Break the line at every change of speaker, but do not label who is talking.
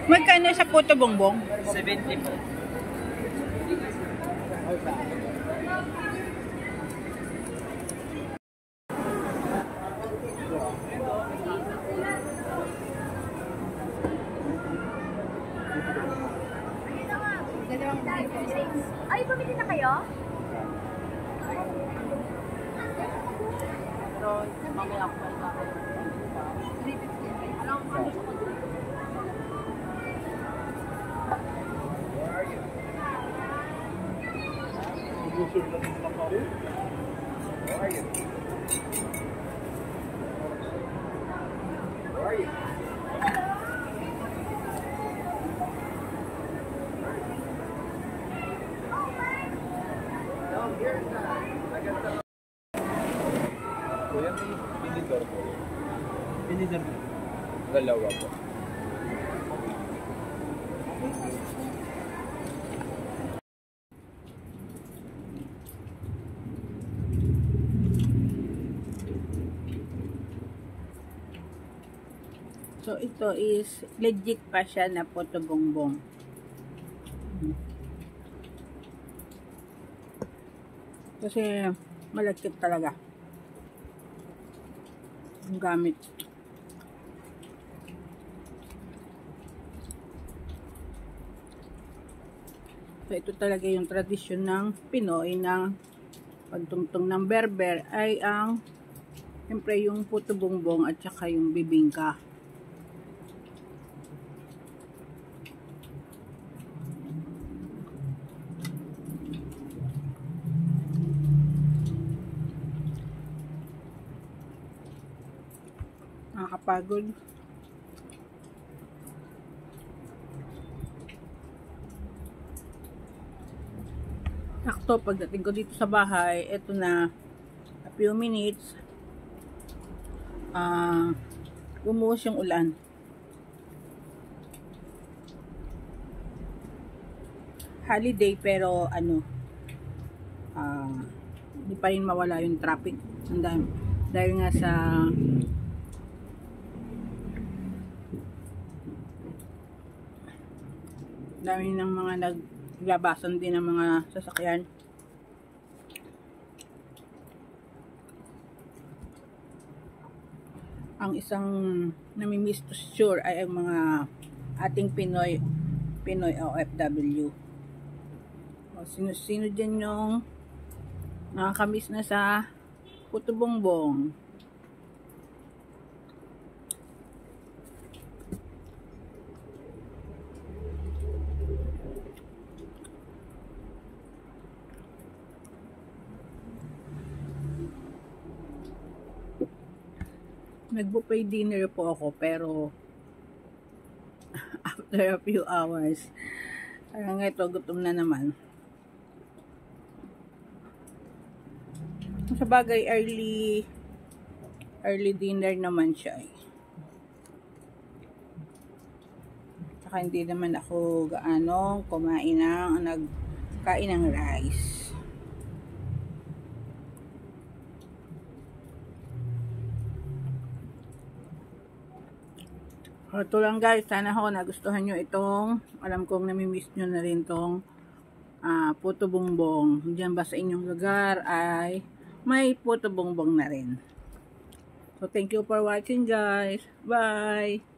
Magkano sa puto bongbong?
70 po.
Ay, pumili na kayo?
Pero mamaya ako pa.
Kuya, may pinidor po. Pinidor po. Dalawa po.
So ito is legit pa siya na puto bongbong. Kasi malagkit talaga ang gamit. So ito talaga yung tradisyon ng Pinoy ng pagtungtong ng berber ay ang siyempre yung puto bongbong at saka yung bibingka. Nakakapagod. Sakto, pagdating ko dito sa bahay, eto na, a few minutes, bumuhos yung ulan. Holiday pero hindi pa rin mawala yung traffic. Dahil nga sa dami ng mga naglabasan din ng mga sasakyan. Ang isang namimiss to sure ay ang mga ating Pinoy OFW. O, sino dyan yung nakakamiss na sa puto bongbong? Nag-buffet dinner po ako pero after a few hours parang ito gutom na naman. Sa bagay early dinner naman siya eh. Saka hindi naman ako gaano nagkain ng rice. Ito lang guys, sana ho nagustuhan nyo itong, alam kong namimiss nyo na rin itong puto bongbong. Diyan ba sa inyong lugar ay may puto bongbong na rin. So thank you for watching guys. Bye!